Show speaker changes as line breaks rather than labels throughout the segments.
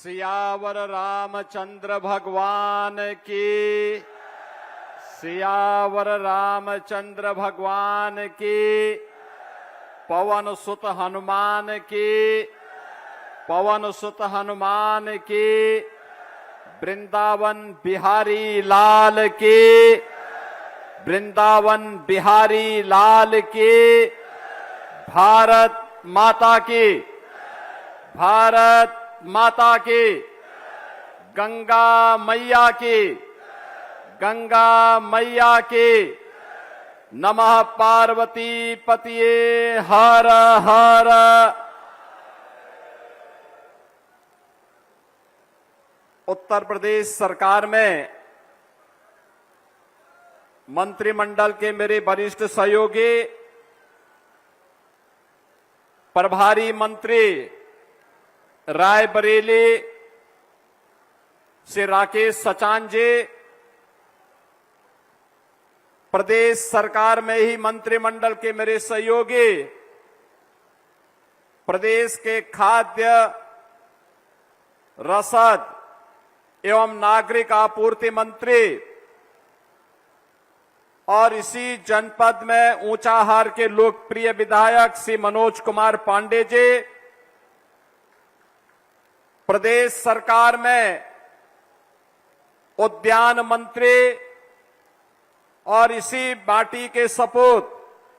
सियावर रामचंद्र भगवान की, सियावर रामचंद्र भगवान की, पवन सुत हनुमान की, पवन सुत हनुमान की, वृंदावन बिहारी लाल की, वृंदावन बिहारी लाल की, भारत माता की, भारत माता की, गंगा मैया की, गंगा मैया की, नमः पार्वती पतिये हर हर। उत्तर प्रदेश सरकार में मंत्रिमंडल के मेरे वरिष्ठ सहयोगी प्रभारी मंत्री रायबरेली से राकेश सचान जी, प्रदेश सरकार में ही मंत्रिमंडल के मेरे सहयोगी प्रदेश के खाद्य रसद एवं नागरिक आपूर्ति मंत्री और इसी जनपद में ऊंचाहार के लोकप्रिय विधायक श्री मनोज कुमार पांडे जी, प्रदेश सरकार में उद्यान मंत्री और इसी माटी के सपूत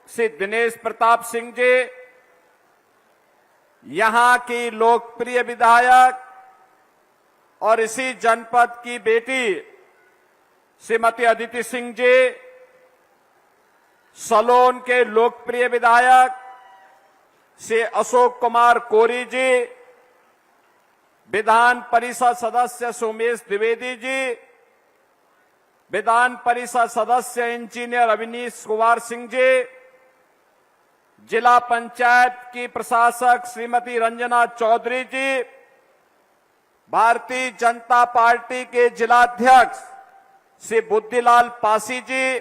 श्री दिनेश प्रताप सिंह जी, यहां की लोकप्रिय विधायक और इसी जनपद की बेटी श्रीमती अदिति सिंह जी, सलोन के लोकप्रिय विधायक श्री अशोक कुमार कोरी जी, विधान परिषद सदस्य सोमेश द्विवेदी जी, विधान परिषद सदस्य इंजीनियर अविनीश कुमार सिंह जी, जिला पंचायत की प्रशासक श्रीमती रंजना चौधरी जी, भारतीय जनता पार्टी के जिलाध्यक्ष श्री बुद्धिलाल पासी जी,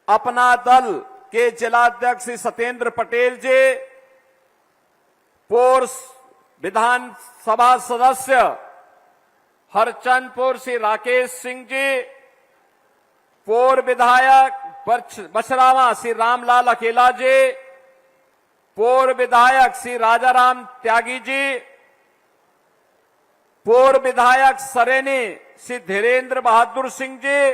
अपना दल के जिलाध्यक्ष श्री सत्येंद्र पटेल जी, पूर्व विधानसभा सदस्य हरचंदपुर श्री राकेश सिंह जी, पूर्व विधायक बछरावा श्री रामलाल अकेला जी, पूर्व विधायक श्री राजाराम त्यागी जी, पूर्व विधायक सरेनी श्री धीरेन्द्र बहादुर सिंह जी,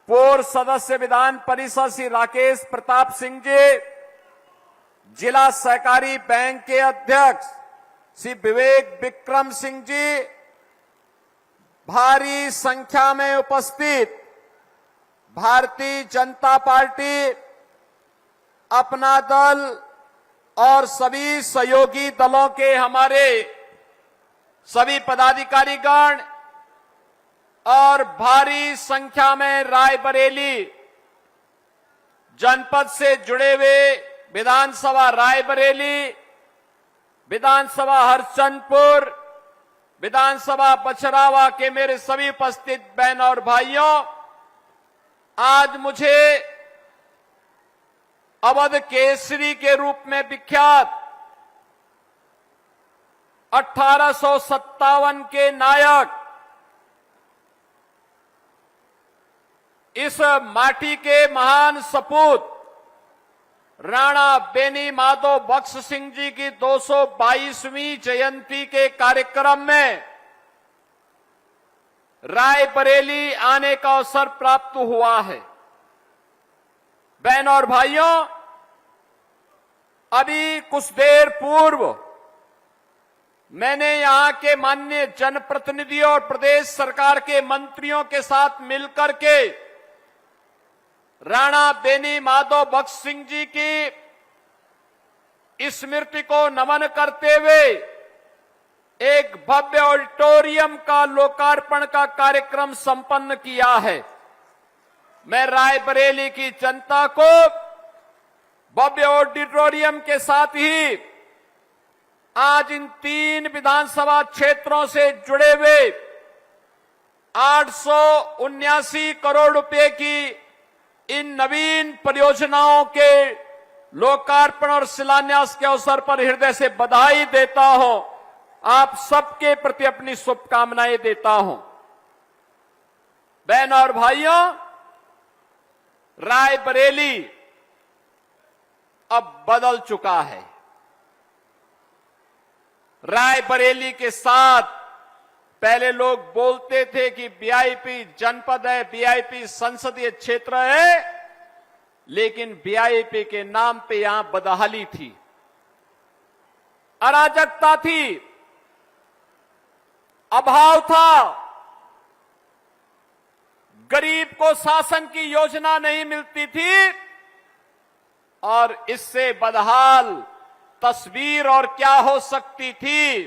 पूर्व सदस्य विधान परिषद श्री राकेश प्रताप सिंह जी, जिला सहकारी बैंक के अध्यक्ष श्री विवेक विक्रम सिंह जी, भारी संख्या में उपस्थित भारतीय जनता पार्टी, अपना दल और सभी सहयोगी दलों के हमारे सभी पदाधिकारीगण और भारी संख्या में रायबरेली जनपद से जुड़े हुए विधानसभा रायबरेली, विधानसभा हरचंदपुर, विधानसभा बछरावा के मेरे सभी उपस्थित बहन और भाइयों, आज मुझे अवध केसरी के रूप में विख्यात 1857 के नायक, इस माटी के महान सपूत राणा बेनी माधव बख्श सिंह जी की 222वीं जयंती के कार्यक्रम में रायबरेली आने का अवसर प्राप्त हुआ है। बहनों और भाइयों, अभी कुछ देर पूर्व मैंने यहां के माननीय जनप्रतिनिधियों और प्रदेश सरकार के मंत्रियों के साथ मिलकर के राणा बेनी माधव बख्श सिंह जी की स्मृति को नमन करते हुए एक भव्य ऑडिटोरियम का लोकार्पण का कार्यक्रम संपन्न किया है। मैं रायबरेली की जनता को भव्य ऑडिटोरियम के साथ ही आज इन 3 विधानसभा क्षेत्रों से जुड़े हुए 879 करोड़ रुपए की इन नवीन परियोजनाओं के लोकार्पण और शिलान्यास के अवसर पर हृदय से बधाई देता हूं आप सबके प्रति अपनी शुभकामनाएं देता हूं। बहनों और भाइयों, रायबरेली अब बदल चुका है। रायबरेली के साथ पहले लोग बोलते थे कि वीआईपी जनपद है, वीआईपी संसदीय क्षेत्र है, लेकिन वीआईपी के नाम पे यहां बदहाली थी, अराजकता थी, अभाव था, गरीब को शासन की योजना नहीं मिलती थी और इससे बदहाल तस्वीर और क्या हो सकती थी।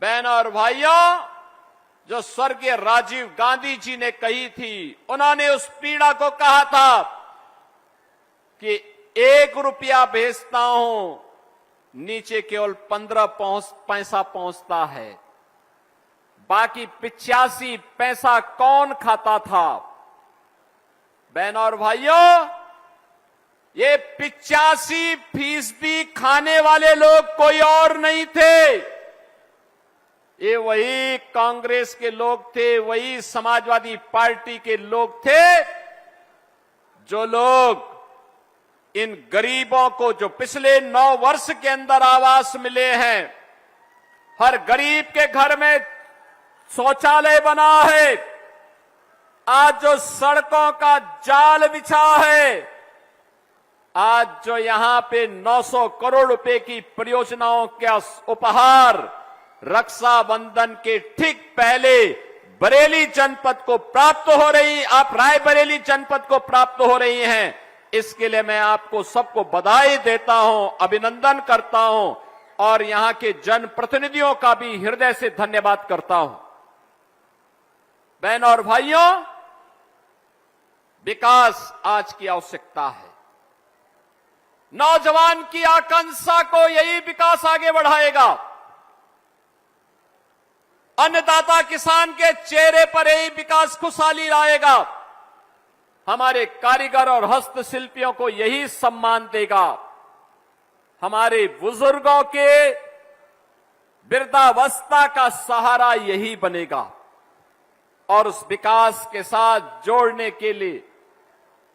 बहनों और भाइयों, जो स्वर्गीय राजीव गांधी जी ने कही थी, उन्होंने उस पीड़ा को कहा था कि 1 रुपया भेजता हूं, नीचे केवल 15 पैसा पहुंचता है, बाकी 85 पैसा कौन खाता था। बहनों और भाइयों, ये 85% खाने वाले लोग कोई और नहीं थे, ये वही कांग्रेस के लोग थे, वही समाजवादी पार्टी के लोग थे, जो लोग इन गरीबों को, जो पिछले 9 वर्ष के अंदर आवास मिले हैं, हर गरीब के घर में शौचालय बना है, आज जो सड़कों का जाल बिछा है, आज जो यहां पे 900 करोड़ रुपए की परियोजनाओं का उपहार रक्षाबंधन के ठीक पहले बरेली जनपद को प्राप्त हो रही, आप रायबरेली जनपद को प्राप्त हो रही हैं, इसके लिए मैं आपको सबको बधाई देता हूं, अभिनंदन करता हूं और यहां के जनप्रतिनिधियों का भी हृदय से धन्यवाद करता हूं। बहनों और भाइयों, विकास आज की आवश्यकता है। नौजवान की आकांक्षा को यही विकास आगे बढ़ाएगा। अन्नदाता किसान के चेहरे पर यही विकास खुशहाली लाएगा। हमारे कारीगर और हस्तशिल्पियों को यही सम्मान देगा। हमारे बुजुर्गों के वृद्धावस्था का सहारा यही बनेगा। और उस विकास के साथ जोड़ने के लिए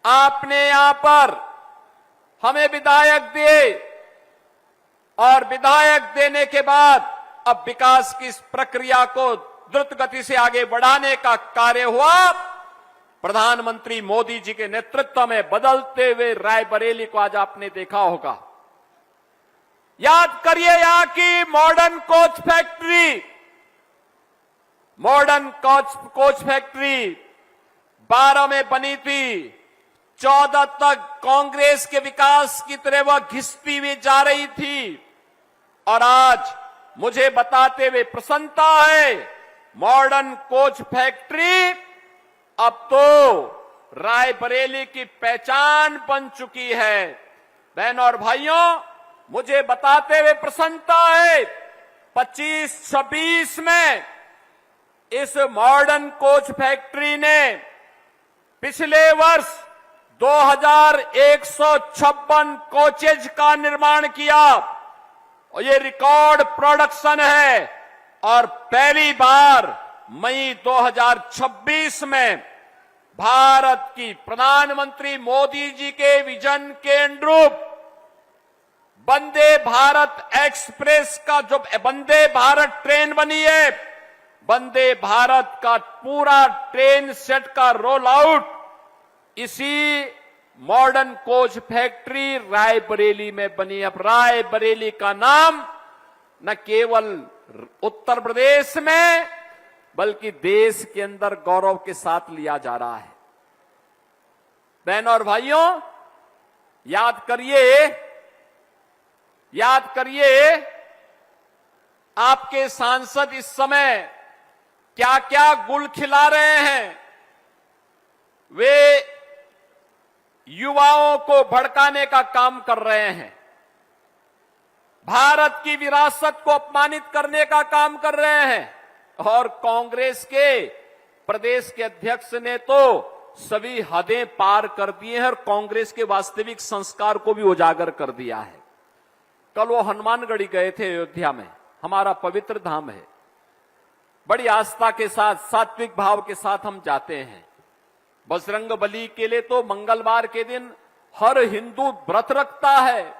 आपने यहां पर हमें विधायक दिए और विधायक देने के बाद अब विकास की इस प्रक्रिया को द्रुत गति से आगे बढ़ाने का कार्य हुआ। प्रधानमंत्री मोदी जी के नेतृत्व में बदलते हुए रायबरेली को आज आपने देखा होगा। याद करिए यहां की modern coach factory, modern coach factory 12 में बनी थी, 14 तक कांग्रेस के विकास की तरह वह घिसती हुई जा रही थी। और आज मुझे बताते हुए प्रसन्नता है, मॉडर्न कोच फैक्ट्री अब तो रायबरेली की पहचान बन चुकी है। बहनों और भाइयों, मुझे बताते हुए प्रसन्नता है, 25-26 में इस मॉडर्न कोच फैक्ट्री ने पिछले वर्ष 2156 कोचेज का निर्माण किया और ये रिकॉर्ड प्रोडक्शन है। और पहली बार मई 2026 में भारत की प्रधानमंत्री मोदी जी के विजन के अनुरूप वंदे भारत एक्सप्रेस का जो वंदे भारत ट्रेन बनी है, वंदे भारत का पूरा ट्रेन सेट का रोल आउट इसी मॉडर्न कोच फैक्ट्री रायबरेली में बनी। अब रायबरेली का नाम न केवल उत्तर प्रदेश में बल्कि देश के अंदर गौरव के साथ लिया जा रहा है। बहनों और भाइयों, याद करिए आपके सांसद इस समय क्या क्या गुल खिला रहे हैं। वे युवाओं को भड़काने का काम कर रहे हैं, भारत की विरासत को अपमानित करने का काम कर रहे हैं। और कांग्रेस के प्रदेश के अध्यक्ष ने तो सभी हदें पार कर दिए हैं और कांग्रेस के वास्तविक संस्कार को भी उजागर कर दिया है। कल वो हनुमानगढ़ी गए थे अयोध्या में, हमारा पवित्र धाम है। बड़ी आस्था के साथ, सात्विक भाव के साथ हम जाते हैं। बजरंग बली के लिए तो मंगलवार के दिन हर हिंदू व्रत रखता है।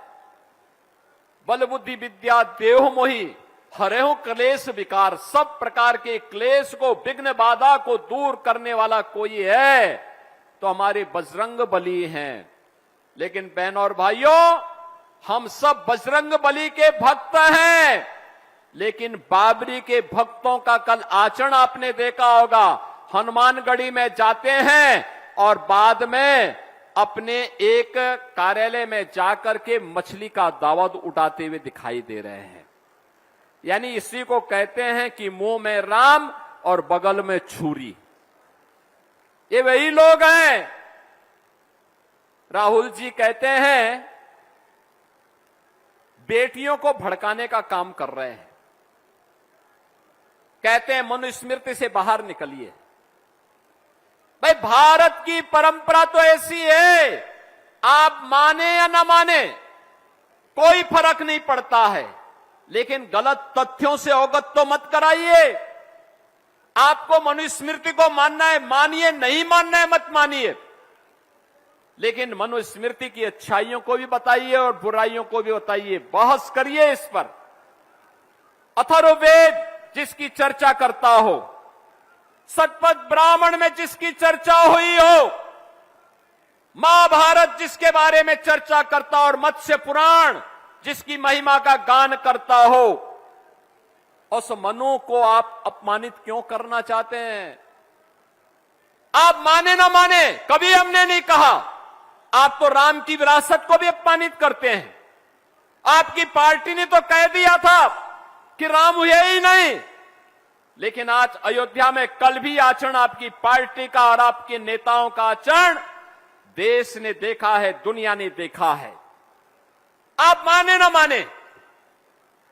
बल बुद्धि विद्या देह मोहि हरेहु क्लेश विकार, सब प्रकार के क्लेश को, विघ्न बाधा को दूर करने वाला कोई है तो हमारे बजरंग बली हैं। लेकिन बहनों और भाइयों, हम सब बजरंग बली के भक्त हैं, लेकिन बाबरी के भक्तों का कल आचरण आपने देखा होगा। हनुमानगढ़ी में जाते हैं और बाद में अपने एक कार्यालय में जाकर के मछली का दावत उठाते हुए दिखाई दे रहे हैं। यानी इसी को कहते हैं कि मुंह में राम और बगल में छुरी। ये वही लोग हैं। राहुल जी कहते हैं बेटियों को भड़काने का काम कर रहे हैं। कहते हैं मनुस्मृति से बाहर निकलिए। भाई, भारत की परंपरा तो ऐसी है, आप माने या ना माने कोई फर्क नहीं पड़ता है, लेकिन गलत तथ्यों से अवगत तो मत कराइए। आपको मनुस्मृति को मानना है मानिए, नहीं मानना है मत मानिए, लेकिन मनुस्मृति की अच्छाइयों को भी बताइए और बुराइयों को भी बताइए। बहस करिए इस पर। अथर्ववेद जिसकी चर्चा करता हो, शतपथ ब्राह्मण में जिसकी चर्चा हुई हो, महाभारत जिसके बारे में चर्चा करता हो और मत्स्य पुराण जिसकी महिमा का गान करता हो, उस मनु को आप अपमानित क्यों करना चाहते हैं? आप माने ना माने, कभी हमने नहीं कहा। आप तो राम की विरासत को भी अपमानित करते हैं। आपकी पार्टी ने तो कह दिया था कि राम हुए ही नहीं, लेकिन आज अयोध्या में कल भी आचरण आपकी पार्टी का और आपके नेताओं का आचरण देश ने देखा है, दुनिया ने देखा है। आप माने ना माने,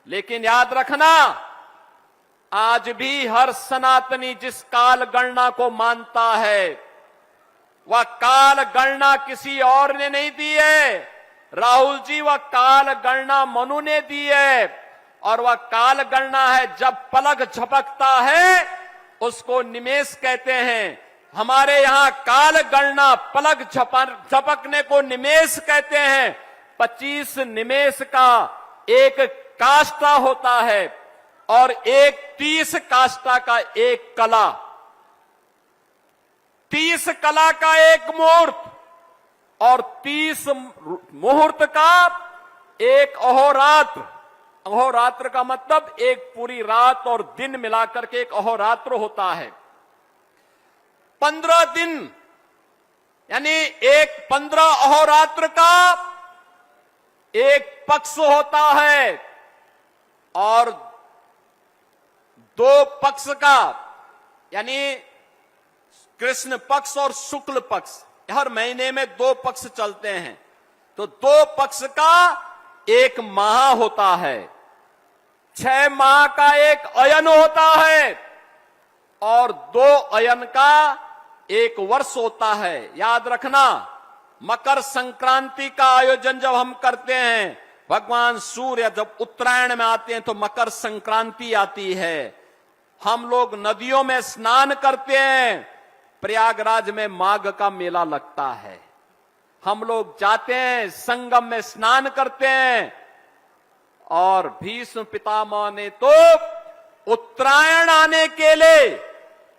लेकिन याद रखना, आज भी हर सनातनी जिस काल गणना को मानता है, वह काल गणना किसी और ने नहीं दी है। राहुल जी, वह काल गणना मनु ने दी है, और वह काल गणना है जब पलक झपकता है उसको निमेष कहते हैं। हमारे यहां काल गणना पलक झपकने को निमेष कहते हैं। 25 निमेष का एक काष्ठा होता है और एक 30 काष्ठा का एक कला, 30 कला का एक मुहूर्त और 30 मुहूर्त का एक अहोरात्र। अहोरात्र का मतलब एक पूरी रात और दिन मिलाकर के एक अहोरात्र होता है। 15 दिन यानी एक 15 अहोरात्र का एक पक्ष होता है और 2 पक्ष का, यानी कृष्ण पक्ष और शुक्ल पक्ष, हर महीने में 2 पक्ष चलते हैं, तो 2 पक्ष का एक माह होता है। 6 माह का एक अयन होता है और 2 अयन का एक वर्ष होता है। याद रखना, मकर संक्रांति का आयोजन जब हम करते हैं, भगवान सूर्य जब उत्तरायण में आते हैं तो मकर संक्रांति आती है। हम लोग नदियों में स्नान करते हैं, प्रयागराज में माघ का मेला लगता है। हम लोग जाते हैं, संगम में स्नान करते हैं, और भीष्म पितामह ने तो उत्तरायण आने के लिए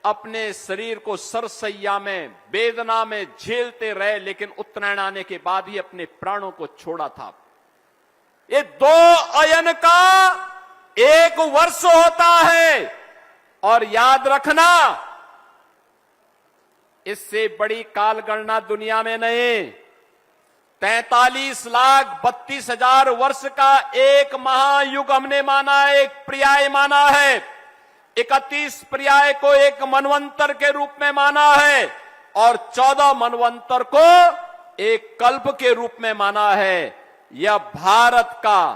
अपने शरीर को सरसैया में वेदना में झेलते रहे, लेकिन उत्तरायण आने के बाद ही अपने प्राणों को छोड़ा था। ये 2 अयन का एक वर्ष होता है, और याद रखना, इससे बड़ी काल गणना दुनिया में नहीं। 43,32,000 वर्ष का एक महायुग हमने माना है, एक पर्याय माना है। 31 पर्याय को एक मनवंतर के रूप में माना है और 14 मनवंतर को एक कल्प के रूप में माना है। यह भारत का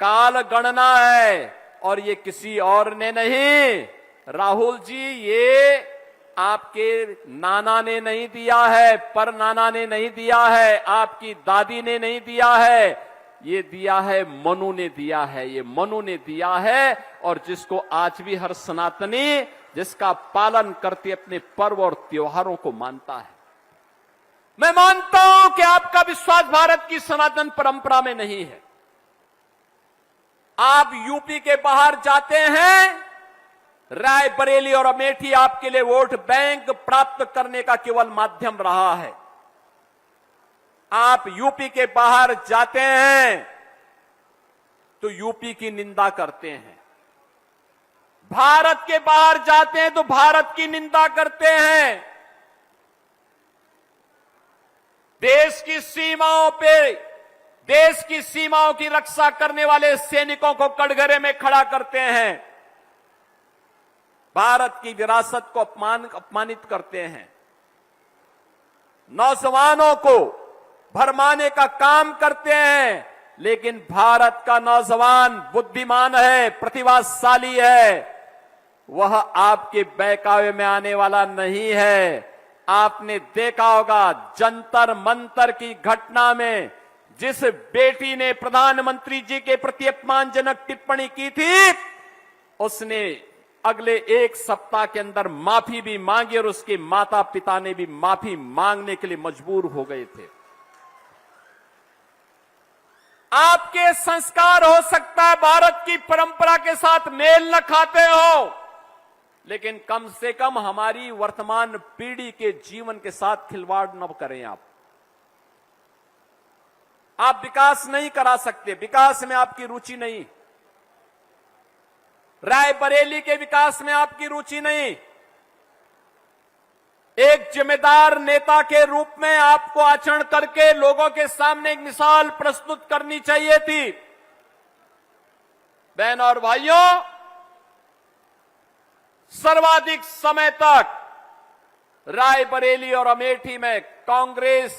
काल गणना है और ये किसी और ने नहीं। राहुल जी, ये आपके नाना ने नहीं दिया है, पर नाना ने नहीं दिया है, आपकी दादी ने नहीं दिया है, ये दिया है मनु ने दिया है, ये मनु ने दिया है, और जिसको आज भी हर सनातनी जिसका पालन करते अपने पर्व और त्योहारों को मानता है। मैं मानता हूं कि आपका विश्वास भारत की सनातन परंपरा में नहीं है। आप यूपी के बाहर जाते हैं, रायबरेली और अमेठी आपके लिए वोट बैंक प्राप्त करने का केवल माध्यम रहा है। आप यूपी के बाहर जाते हैं तो यूपी की निंदा करते हैं, भारत के बाहर जाते हैं तो भारत की निंदा करते हैं। देश की सीमाओं पे, देश की सीमाओं की रक्षा करने वाले सैनिकों को कटघरे में खड़ा करते हैं, भारत की विरासत को अपमानित करते हैं, नौजवानों को भरमाने का काम करते हैं। लेकिन भारत का नौजवान बुद्धिमान है, प्रतिभाशाली है, वह आपके बहकावे में आने वाला नहीं है। आपने देखा होगा जंतर मंतर की घटना में जिस बेटी ने प्रधानमंत्री जी के प्रति अपमानजनक टिप्पणी की थी, उसने अगले एक सप्ताह के अंदर माफी भी मांगी और उसके माता पिता ने भी माफी मांगने के लिए मजबूर हो गए थे। आपके संस्कार हो सकता है भारत की परंपरा के साथ मेल न खाते हो, लेकिन कम से कम हमारी वर्तमान पीढ़ी के जीवन के साथ खिलवाड़ न करें। आप विकास नहीं करा सकते, विकास में आपकी रुचि नहीं, रायबरेली के विकास में आपकी रुचि नहीं। एक जिम्मेदार नेता के रूप में आपको आचरण करके लोगों के सामने एक मिसाल प्रस्तुत करनी चाहिए थी। बहन और भाइयों, सर्वाधिक समय तक रायबरेली और अमेठी में कांग्रेस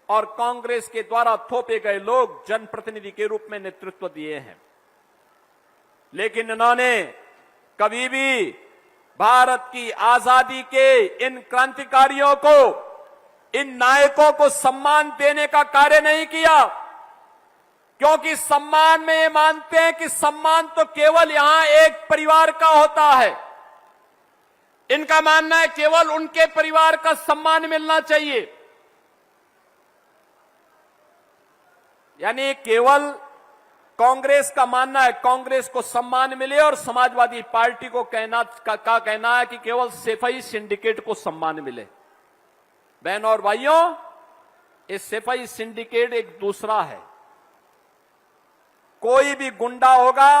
और कांग्रेस के द्वारा थोपे गए लोग जनप्रतिनिधि के रूप में नेतृत्व दिए हैं, लेकिन इन्होंने कभी भी भारत की आजादी के इन क्रांतिकारियों को, इन नायकों को सम्मान देने का कार्य नहीं किया, क्योंकि सम्मान में ये मानते हैं कि सम्मान तो केवल यहां एक परिवार का होता है। इनका मानना है केवल उनके परिवार का सम्मान मिलना चाहिए, यानी केवल कांग्रेस का मानना है कांग्रेस को सम्मान मिले, और समाजवादी पार्टी को कहना है कि केवल सेफई सिंडिकेट को सम्मान मिले। बहन और भाइयों, इस सेफई सिंडिकेट एक दूसरा है। कोई भी गुंडा होगा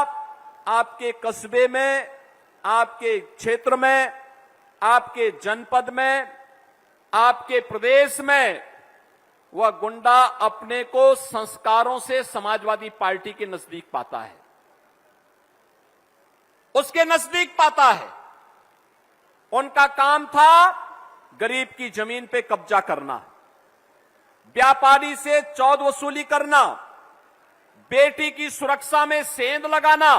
आपके कस्बे में, आपके क्षेत्र में, आपके जनपद में, आपके प्रदेश में, वह गुंडा अपने को संस्कारों से समाजवादी पार्टी के नजदीक पाता है, उसके नजदीक पाता है। उनका काम था गरीब की जमीन पे कब्जा करना, व्यापारी से चौद वसूली करना, बेटी की सुरक्षा में सेंध लगाना,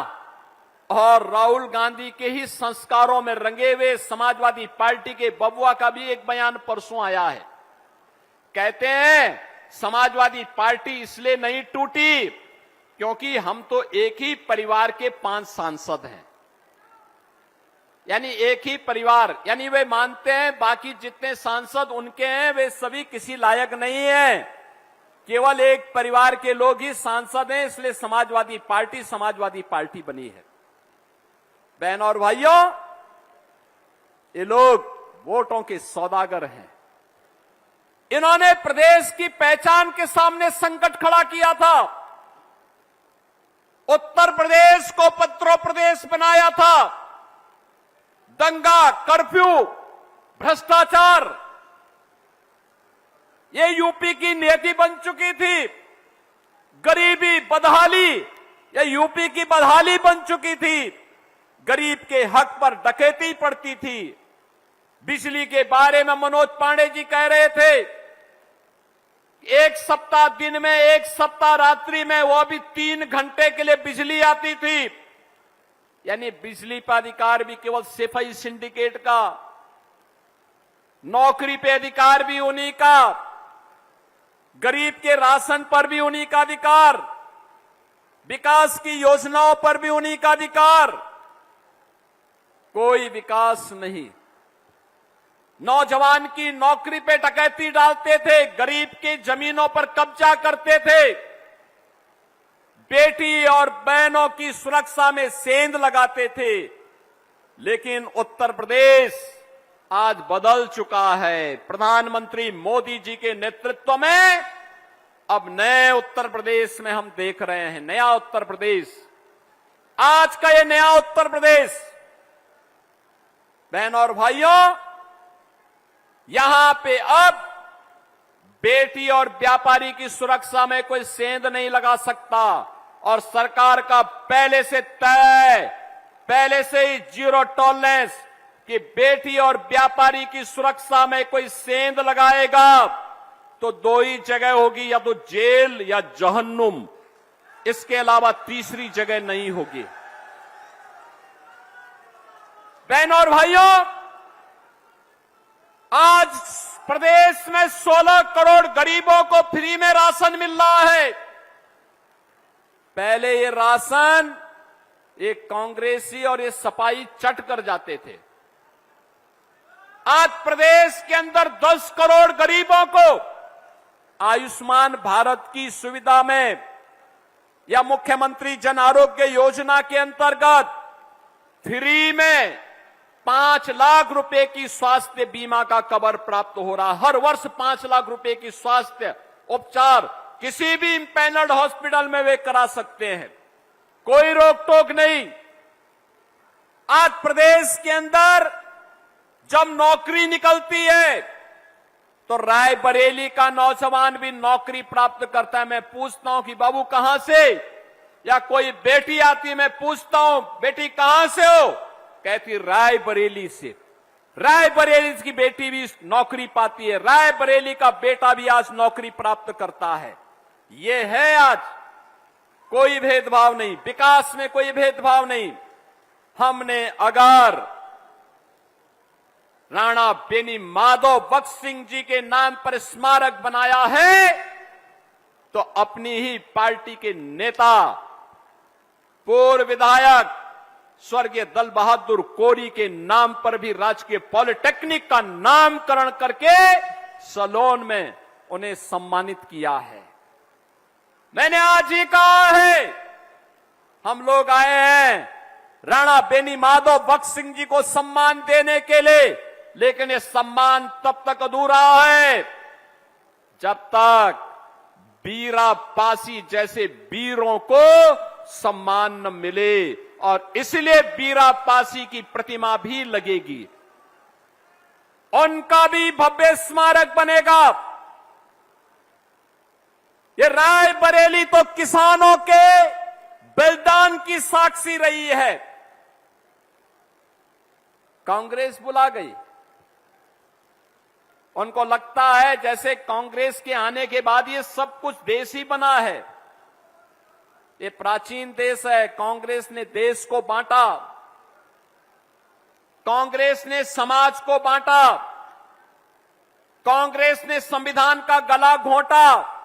और राहुल गांधी के ही संस्कारों में रंगे हुए समाजवादी पार्टी के बबुआ का भी एक बयान परसों आया है। कहते हैं समाजवादी पार्टी इसलिए नहीं टूटी क्योंकि हम तो एक ही परिवार के 5 सांसद हैं, यानी एक ही परिवार, यानी वे मानते हैं बाकी जितने सांसद उनके हैं वे सभी किसी लायक नहीं हैं, केवल एक परिवार के लोग ही सांसद हैं, इसलिए समाजवादी पार्टी बनी है। बहन और भाइयों, ये लोग वोटों के सौदागर हैं। इन्होंने प्रदेश की पहचान के सामने संकट खड़ा किया था, उत्तर प्रदेश को पत्रों प्रदेश बनाया था। दंगा, कर्फ्यू, भ्रष्टाचार, ये यूपी की नीति बन चुकी थी। गरीबी, बदहाली, ये यूपी की बदहाली बन चुकी थी। गरीब के हक पर डकैती पड़ती थी। बिजली के बारे में मनोज पांडे जी कह रहे थे, एक सप्ताह दिन में, एक सप्ताह रात्रि में, वो भी 3 घंटे के लिए बिजली आती थी। यानी बिजली पर अधिकार भी केवल सेफई सिंडिकेट का, नौकरी पे अधिकार भी उन्हीं का, गरीब के राशन पर भी उन्हीं का अधिकार, विकास की योजनाओं पर भी उन्हीं का अधिकार। कोई विकास नहीं। नौजवान की नौकरी पे डकैती डालते थे, गरीब की जमीनों पर कब्जा करते थे, बेटी और बहनों की सुरक्षा में सेंध लगाते थे। लेकिन उत्तर प्रदेश आज बदल चुका है। प्रधानमंत्री मोदी जी के नेतृत्व में अब नए उत्तर प्रदेश में हम देख रहे हैं, नया उत्तर प्रदेश। आज का ये नया उत्तर प्रदेश, बहनों और भाइयों, यहां पे अब बेटी और व्यापारी की सुरक्षा में कोई सेंध नहीं लगा सकता। और सरकार का पहले से तय, पहले से ही जीरो टॉलरेंस कि बेटी और व्यापारी की सुरक्षा में कोई सेंध लगाएगा तो दो ही जगह होगी, या तो जेल या जहन्नुम। इसके अलावा तीसरी जगह नहीं होगी। बहनों और भाइयों, आज प्रदेश में 16 करोड़ गरीबों को फ्री में राशन मिल रहा है। पहले ये राशन एक कांग्रेसी और ये सपाई चट कर जाते थे। आज प्रदेश के अंदर 10 करोड़ गरीबों को आयुष्मान भारत की सुविधा में या मुख्यमंत्री जन आरोग्य योजना के अंतर्गत फ्री में 5 लाख रुपए की स्वास्थ्य बीमा का कवर प्राप्त हो रहा। हर वर्ष 5 लाख रुपए की स्वास्थ्य उपचार किसी भी इम्पैनल्ड हॉस्पिटल में वे करा सकते हैं, कोई रोक टोक नहीं। आज प्रदेश के अंदर जब नौकरी निकलती है तो रायबरेली का नौजवान भी नौकरी प्राप्त करता है। मैं पूछता हूं कि बाबू कहां से, या कोई बेटी आती, मैं पूछता हूं बेटी कहां से हो, कहती रायबरेली से। रायबरेली की बेटी भी नौकरी पाती है, रायबरेली का बेटा भी आज नौकरी प्राप्त करता है। ये है आज कोई भेदभाव नहीं, विकास में कोई भेदभाव नहीं। हमने अगर राणा बेनी माधव भगत सिंह जी के नाम पर स्मारक बनाया है तो अपनी ही पार्टी के नेता, पूर्व विधायक स्वर्गीय दल बहादुर कोरी के नाम पर भी राजकीय पॉलिटेक्निक का नामकरण करके सलोन में उन्हें सम्मानित किया है। मैंने आज ही कहा है, हम लोग आए हैं राणा बेनी माधव भगत सिंह जी को सम्मान देने के लिए, लेकिन ये सम्मान तब तक अधूरा है जब तक बीरा पासी जैसे वीरों को सम्मान न मिले। और इसलिए बीरा पासी की प्रतिमा भी लगेगी, उनका भी भव्य स्मारक बनेगा। ये रायबरेली तो किसानों के बलिदान की साक्षी रही है। कांग्रेस बुला गई, उनको लगता है जैसे कांग्रेस के आने के बाद ये सब कुछ देश ही बना है। ये प्राचीन देश है। कांग्रेस ने देश को बांटा, कांग्रेस ने समाज को बांटा, कांग्रेस ने संविधान का गला घोंटा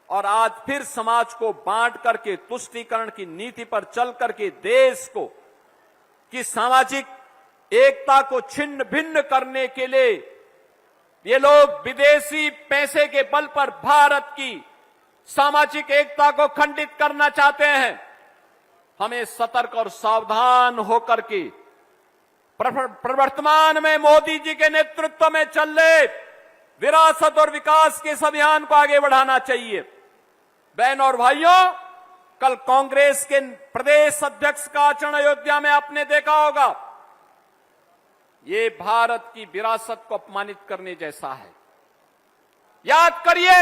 और आज फिर समाज को बांट करके तुष्टीकरण की नीति पर चल करके देश को की सामाजिक एकता को छिन्न भिन्न करने के लिए ये लोग विदेशी पैसे के बल पर भारत की सामाजिक एकता को खंडित करना चाहते हैं। हमें सतर्क और सावधान होकर के प्रवर्तमान में मोदी जी के नेतृत्व में चल रहे विरासत और विकास के इस अभियान को आगे बढ़ाना चाहिए। बहनों और भाइयों, कल कांग्रेस के प्रदेश अध्यक्ष का आचरण अयोध्या में आपने देखा होगा। ये भारत की विरासत को अपमानित करने जैसा है। याद करिए,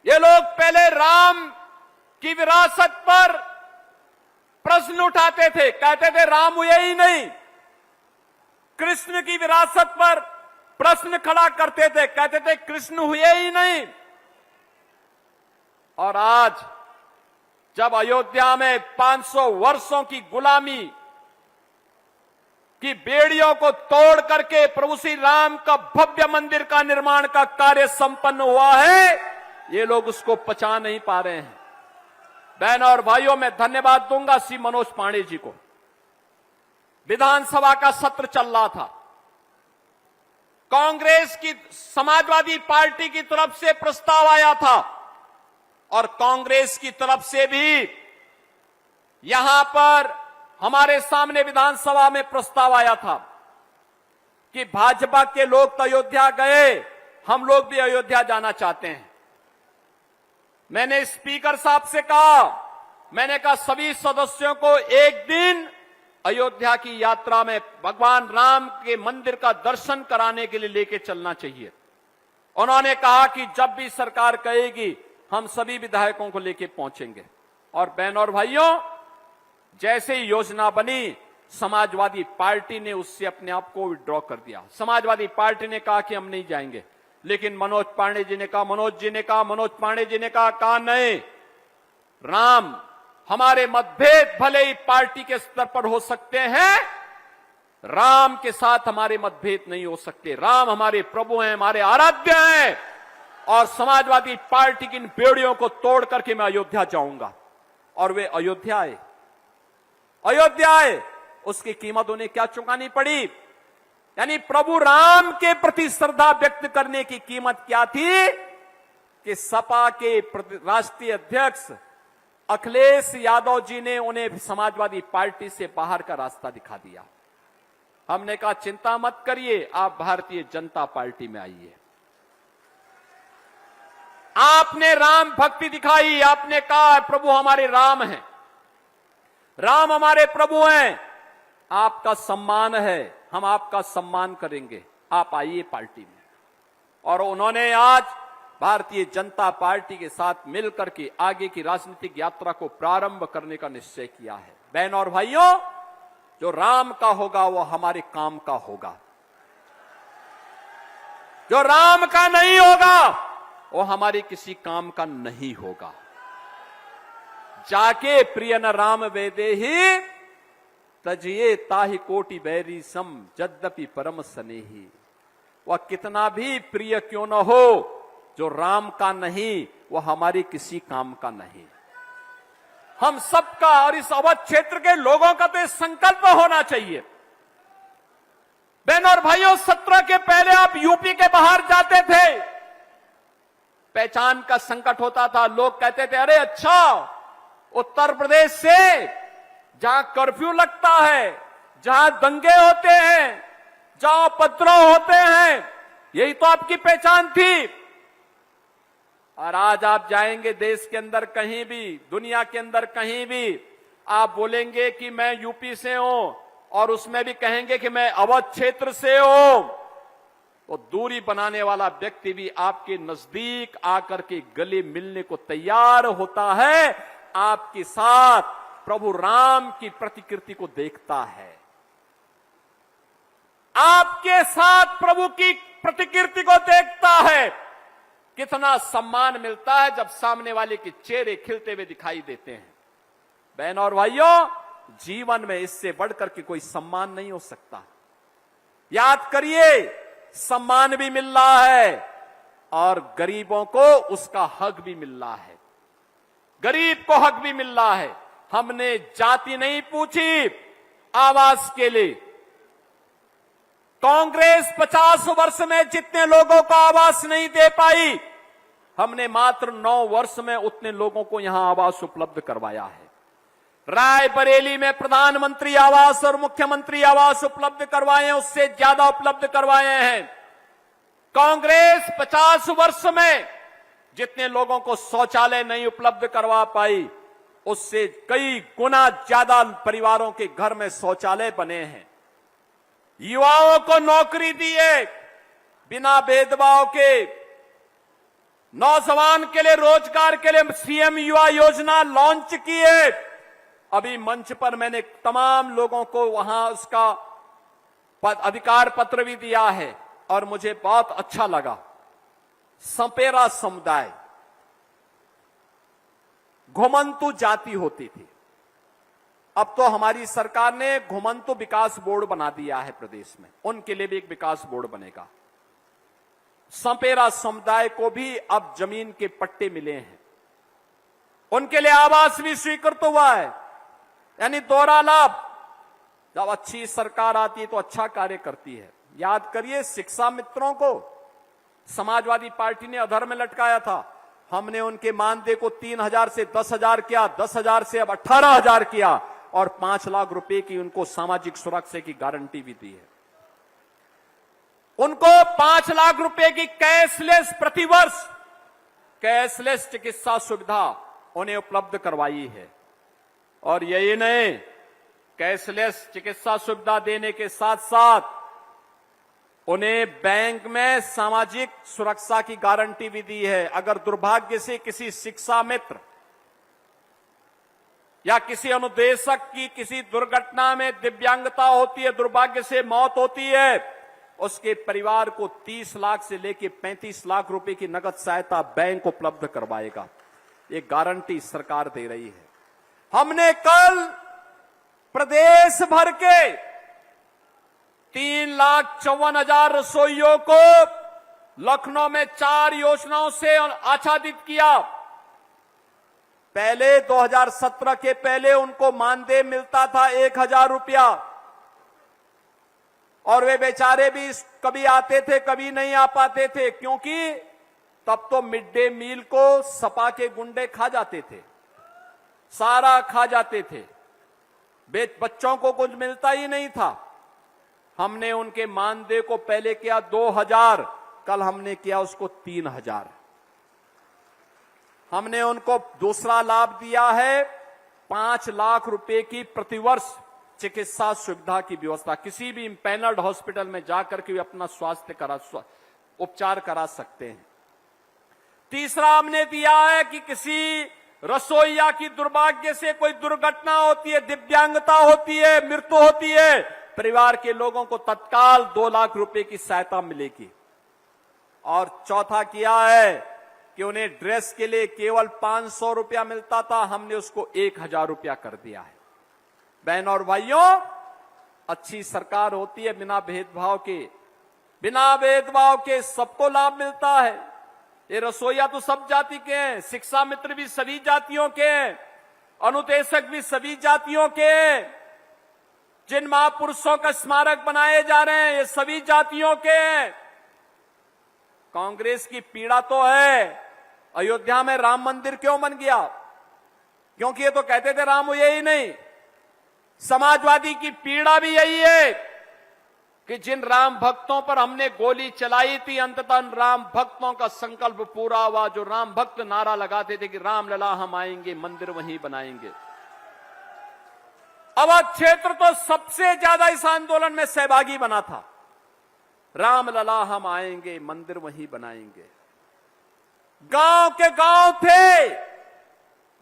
ये लोग पहले राम की विरासत पर प्रश्न उठाते थे, कहते थे राम हुए ही नहीं। कृष्ण की विरासत पर प्रश्न खड़ा करते थे, कहते थे कृष्ण हुए ही नहीं। और आज जब अयोध्या में 500 वर्षों की गुलामी की बेड़ियों को तोड़ करके प्रभु श्री राम का भव्य मंदिर का निर्माण का कार्य संपन्न हुआ है, ये लोग उसको पचा नहीं पा रहे हैं। बहनों और भाइयों, मैं धन्यवाद दूंगा श्री मनोज पांडे जी को। विधानसभा का सत्र चल रहा था, कांग्रेस की, समाजवादी पार्टी की तरफ से प्रस्ताव आया था और कांग्रेस की तरफ से भी यहां पर हमारे सामने विधानसभा में प्रस्ताव आया था कि भाजपा के लोग तो अयोध्या गए, हम लोग भी अयोध्या जाना चाहते हैं। मैंने स्पीकर साहब से कहा, मैंने कहा सभी सदस्यों को एक दिन अयोध्या की यात्रा में भगवान राम के मंदिर का दर्शन कराने के लिए लेके चलना चाहिए। उन्होंने कहा कि जब भी सरकार कहेगी हम सभी विधायकों को लेके पहुंचेंगे। और बहनों और भाइयों, जैसे ही योजना बनी, समाजवादी पार्टी ने उससे अपने आप को विड्रॉ कर दिया। समाजवादी पार्टी ने कहा कि हम नहीं जाएंगे, लेकिन मनोज पांडे जी ने कहा, मनोज पांडे जी ने कहा नहीं, राम, हमारे मतभेद भले ही पार्टी के स्तर पर हो सकते हैं, राम के साथ हमारे मतभेद नहीं हो सकते। राम हमारे प्रभु हैं, हमारे आराध्य हैं, और समाजवादी पार्टी की इन बेड़ियों को तोड़ करके मैं अयोध्या जाऊंगा। और वे अयोध्या आए, उसकी कीमत उन्हें क्या चुकानी पड़ी? यानी प्रभु राम के प्रति श्रद्धा व्यक्त करने की कीमत क्या थी कि सपा के राष्ट्रीय अध्यक्ष अखिलेश यादव जी ने उन्हें समाजवादी पार्टी से बाहर का रास्ता दिखा दिया। हमने कहा चिंता मत करिए, आप भारतीय जनता पार्टी में आइए। आपने राम भक्ति दिखाई, आपने कहा प्रभु हमारे राम हैं, राम हमारे प्रभु हैं, आपका सम्मान है, हम आपका सम्मान करेंगे, आप आइए पार्टी में। और उन्होंने आज भारतीय जनता पार्टी के साथ मिलकर के आगे की राजनीतिक यात्रा को प्रारंभ करने का निश्चय किया है। बहनों और भाइयों, जो राम का होगा वो हमारे काम का होगा, जो राम का नहीं होगा वो हमारे किसी काम का नहीं होगा। जाके प्रिय न राम वेदे ही तजिए ताहि कोटि बैरी सम यद्यपि परम स्नेही। वह कितना भी प्रिय क्यों न हो, जो राम का नहीं वो हमारे किसी काम का नहीं। हम सबका और इस अवध क्षेत्र के लोगों का तो संकल्प होना चाहिए। बहनों और भाइयों, 17 के पहले आप यूपी के बाहर जाते थे, पहचान का संकट होता था। लोग कहते थे अरे अच्छा, उत्तर प्रदेश से जहां कर्फ्यू लगता है, जहां दंगे होते हैं, जहां उपद्रव होते हैं, यही तो आपकी पहचान थी। और आज आप जाएंगे देश के अंदर कहीं भी, दुनिया के अंदर कहीं भी, आप बोलेंगे कि मैं यूपी से हूं और उसमें भी कहेंगे कि मैं अवध क्षेत्र से हूं, तो दूरी बनाने वाला व्यक्ति भी आपके नजदीक आकर के गले मिलने को तैयार होता है, आपके साथ प्रभु राम की प्रतिकृति को देखता है। आपके साथ प्रभु की प्रतिकृति को देखता है। कितना सम्मान मिलता है जब सामने वाले के चेहरे खिलते हुए दिखाई देते हैं। बहनों और भाइयों, जीवन में इससे बढ़कर के कोई सम्मान नहीं हो सकता। याद करिए, सम्मान भी मिल रहा है और गरीबों को उसका हक भी मिल रहा है। गरीब को हक भी मिल रहा है। हमने जाति नहीं पूछी आवास के लिए। कांग्रेस 50 वर्ष में जितने लोगों को आवास नहीं दे पाई, हमने मात्र 9 वर्ष में उतने लोगों को यहां आवास उपलब्ध करवाया है। रायबरेली में प्रधानमंत्री आवास और मुख्यमंत्री आवास उपलब्ध करवाए हैं, उससे ज्यादा उपलब्ध करवाए हैं। कांग्रेस 50 वर्ष में जितने लोगों को शौचालय नहीं उपलब्ध करवा पाई, उससे कई गुना ज्यादा परिवारों के घर में शौचालय बने हैं। युवाओं को नौकरी दिए बिना भेदभाव के, नौजवान के लिए रोजगार के लिए सीएम युवा योजना लॉन्च की है। अभी मंच पर मैंने तमाम लोगों को वहां उसका अधिकार पत्र भी दिया है और मुझे बहुत अच्छा लगा। सपेरा समुदाय घुमंतु जाति होती थी, अब तो हमारी सरकार ने घुमंतु विकास बोर्ड बना दिया है प्रदेश में, उनके लिए भी एक विकास बोर्ड बनेगा। सपेरा समुदाय को भी अब जमीन के पट्टे मिले हैं। उनके लिए आवास भी स्वीकृत हुआ है, यानी दोहरा लाभ। जब अच्छी सरकार आती है तो अच्छा कार्य करती है। याद करिए, शिक्षा मित्रों को समाजवादी पार्टी ने अधर में लटकाया था। हमने उनके मानदेय को 3,000 से 10,000 किया, 10,000 से अब 18,000 किया और 5 लाख रुपए की उनको सामाजिक सुरक्षा की गारंटी भी दी है। उनको 5 लाख रुपए की कैशलेस प्रतिवर्ष कैशलेस चिकित्सा सुविधा उन्हें उपलब्ध करवाई है। और यही नहीं, कैशलेस चिकित्सा सुविधा देने के साथ साथ उन्हें बैंक में सामाजिक सुरक्षा की गारंटी भी दी है। अगर दुर्भाग्य से किसी शिक्षा मित्र या किसी अनुदेशक की किसी दुर्घटना में दिव्यांगता होती है, दुर्भाग्य से मौत होती है, उसके परिवार को 30 लाख से लेकर 35 लाख रुपए की नगद सहायता बैंक मुहैया करवाएगा। ये गारंटी सरकार दे रही है। हमने कल प्रदेश भर के 3,54,000 रसोइयों को लखनऊ में 4 योजनाओं से आच्छादित किया। पहले 2017 के पहले उनको मानदेय मिलता था 1,000 रुपया और वे बेचारे भी कभी आते थे कभी नहीं आ पाते थे, क्योंकि तब तो मिड डे मील को सपा के गुंडे खा जाते थे, सारा खा जाते थे, बच्चों को कुछ मिलता ही नहीं था। हमने उनके मानदेय को पहले किया 2,000, कल हमने किया उसको 3,000। हमने उनको दूसरा लाभ दिया है 5 लाख रुपए की प्रतिवर्ष चिकित्सा सुविधा की व्यवस्था। किसी भी इम्पैनल्ड हॉस्पिटल में जाकर के अपना उपचार करा सकते हैं। तीसरा हमने दिया है कि किसी रसोइया की दुर्भाग्य से कोई दुर्घटना होती है, दिव्यांगता होती है, मृत्यु होती है, परिवार के लोगों को तत्काल 2 लाख रुपए की सहायता मिलेगी। और चौथा किया है कि उन्हें ड्रेस के लिए केवल 500 रुपया मिलता था, हमने उसको 1,000 रुपया कर दिया है। बहन और भाइयों, अच्छी सरकार होती है बिना भेदभाव के सबको लाभ मिलता है। ये रसोइया तो सब जाति के हैं, शिक्षा मित्र भी सभी जातियों के हैं, अनुदेशक भी सभी जातियों के हैं, जिन महापुरुषों का स्मारक बनाए जा रहे हैं ये सभी जातियों के हैं। कांग्रेस की पीड़ा तो है अयोध्या में राम मंदिर क्यों बन गया, क्योंकि ये तो कहते थे राम हुए ही नहीं। समाजवादी की पीड़ा भी यही है कि जिन राम भक्तों पर हमने गोली चलाई थी, अंततः राम भक्तों का संकल्प पूरा हुआ। जो राम भक्त नारा लगाते थे कि राम लला हम आएंगे, मंदिर वहीं बनाएंगे। अवध क्षेत्र तो सबसे ज्यादा इस आंदोलन में सहभागी बना था। राम लला हम आएंगे, मंदिर वहीं बनाएंगे। गांव के गांव थे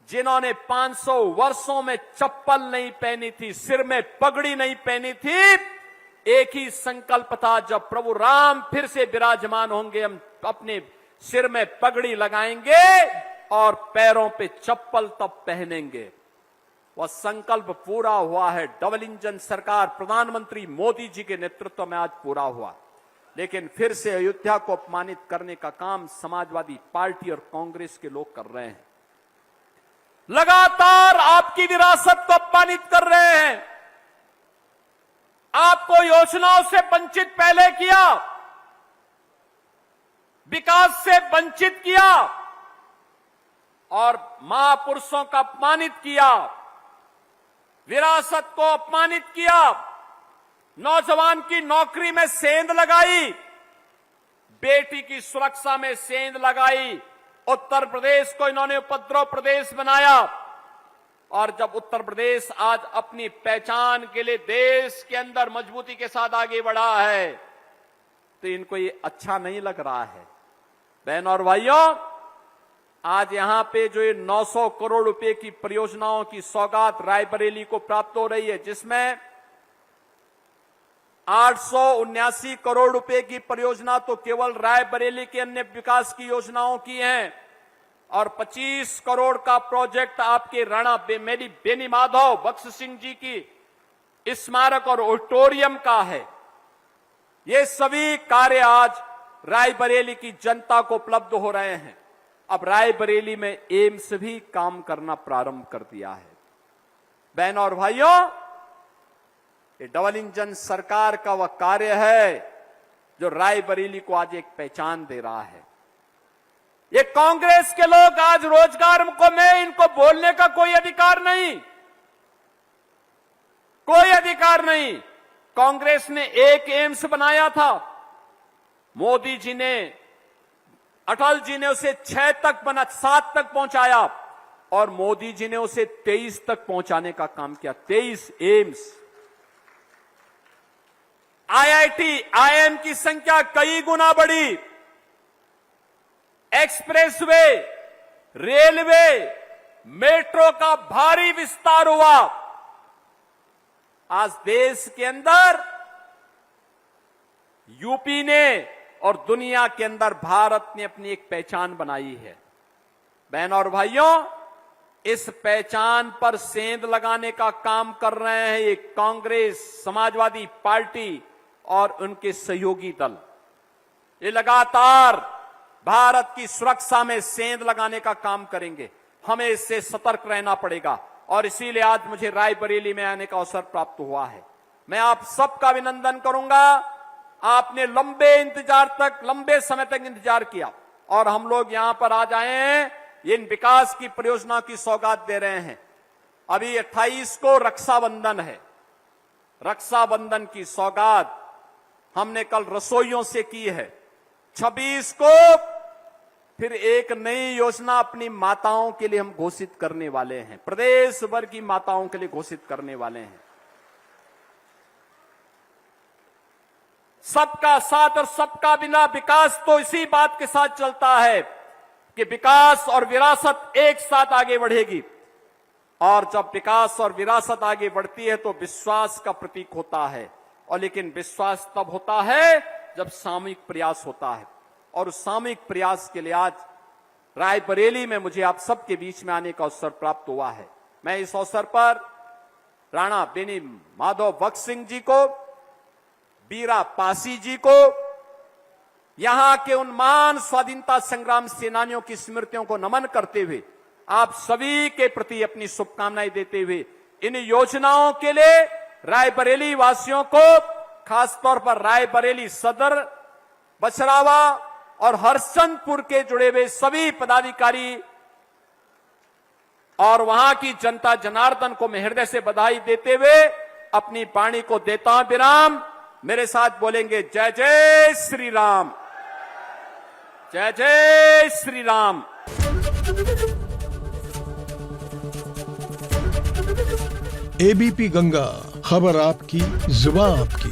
जिन्होंने 500 वर्षों में चप्पल नहीं पहनी थी, सिर में पगड़ी नहीं पहनी थी। एक ही संकल्प था, जब प्रभु राम फिर से विराजमान होंगे हम अपने सिर में पगड़ी लगाएंगे और पैरों पे चप्पल तब पहनेंगे। वह संकल्प पूरा हुआ है। डबल इंजन सरकार प्रधानमंत्री मोदी जी के नेतृत्व में आज पूरा हुआ। लेकिन फिर से अयोध्या को अपमानित करने का काम समाजवादी पार्टी और कांग्रेस के लोग कर रहे हैं। लगातार आपकी विरासत को अपमानित कर रहे हैं। आपको योजनाओं से वंचित पहले किया, विकास से वंचित किया और महापुरुषों का अपमानित किया, विरासत को अपमानित किया, नौजवान की नौकरी में सेंध लगाई, बेटी की सुरक्षा में सेंध लगाई। उत्तर प्रदेश को इन्होंने उपद्रव प्रदेश बनाया। और जब उत्तर प्रदेश आज अपनी पहचान के लिए देश के अंदर मजबूती के साथ आगे बढ़ा है तो इनको ये अच्छा नहीं लग रहा है। बहन और भाइयों, आज यहां पे जो ये 900 करोड़ रुपए की परियोजनाओं की सौगात रायबरेली को प्राप्त हो रही है, जिसमें 879 करोड़ रुपए की परियोजना तो केवल रायबरेली के अन्य विकास की योजनाओं की हैं और 25 करोड़ का प्रोजेक्ट आपके राणा मेरी बेनी माधव बख्श सिंह जी की स्मारक और ऑडिटोरियम का है। ये सभी कार्य आज रायबरेली की जनता को उपलब्ध हो रहे हैं। अब रायबरेली में एम्स भी काम करना प्रारंभ कर दिया है। बहनों और भाइयों, ये डबल इंजन सरकार का वह कार्य है जो रायबरेली को आज एक पहचान दे रहा है। ये कांग्रेस के लोग आज रोजगार को में इनको बोलने का कोई अधिकार नहीं, कोई अधिकार नहीं। कांग्रेस ने एक एम्स बनाया था, मोदी जी ने, अटल जी ने उसे 7 तक पहुंचाया और मोदी जी ने उसे 23 तक पहुंचाने का काम किया। 23 एम्स। आईआईटी, आईआईएम की संख्या कई गुना बढ़ी। एक्सप्रेसवे, रेलवे, मेट्रो का भारी विस्तार हुआ। आज देश के अंदर यूपी ने और दुनिया के अंदर भारत ने अपनी एक पहचान बनाई है। बहनों और भाइयों, इस पहचान पर सेंध लगाने का काम कर रहे हैं ये कांग्रेस, समाजवादी पार्टी और उनके सहयोगी दल। ये लगातार भारत की सुरक्षा में सेंध लगाने का काम करेंगे। हमें इससे सतर्क रहना पड़ेगा और इसीलिए आज मुझे रायबरेली में आने का अवसर प्राप्त हुआ है। मैं आप सबका अभिनंदन करूंगा। आपने लंबे समय तक इंतजार किया और हम लोग यहां पर आज आए हैं, इन विकास की परियोजना की सौगात दे रहे हैं। अभी 28 को रक्षाबंधन है। रक्षाबंधन की सौगात हमने कल रसोइयों से की है। 26 को फिर एक नई योजना अपनी माताओं के लिए हम घोषित करने वाले हैं, प्रदेश भर की माताओं के लिए घोषित करने वाले हैं। सबका साथ और सबका बिना विकास तो इसी बात के साथ चलता है कि विकास और विरासत एक साथ आगे बढ़ेगी। और जब विकास और विरासत आगे बढ़ती है तो विश्वास का प्रतीक होता है। और लेकिन विश्वास तब होता है जब सामूहिक प्रयास होता है। और उस सामूहिक प्रयास के लिए आज रायबरेली में मुझे आप सबके बीच में आने का अवसर प्राप्त हुआ है। मैं इस अवसर पर राणा बेनी माधव भक्त सिंह जी को, बीरा पासी जी को, यहां के उन महान स्वाधीनता संग्राम सेनानियों की स्मृतियों को नमन करते हुए आप सभी के प्रति अपनी शुभकामनाएं देते हुए इन योजनाओं के लिए रायबरेली वासियों को, खासतौर पर रायबरेली सदर, बछरावा और हरचंदपुर के जुड़े हुए सभी पदाधिकारी और वहां की जनता जनार्दन को मैं हृदय से बधाई देते हुए अपनी वाणी को देता हूं विराम। मेरे साथ बोलेंगे जय जय श्री राम, जय जय श्री राम।
एबीपी गंगा, खबर आपकी, जुबान आपकी।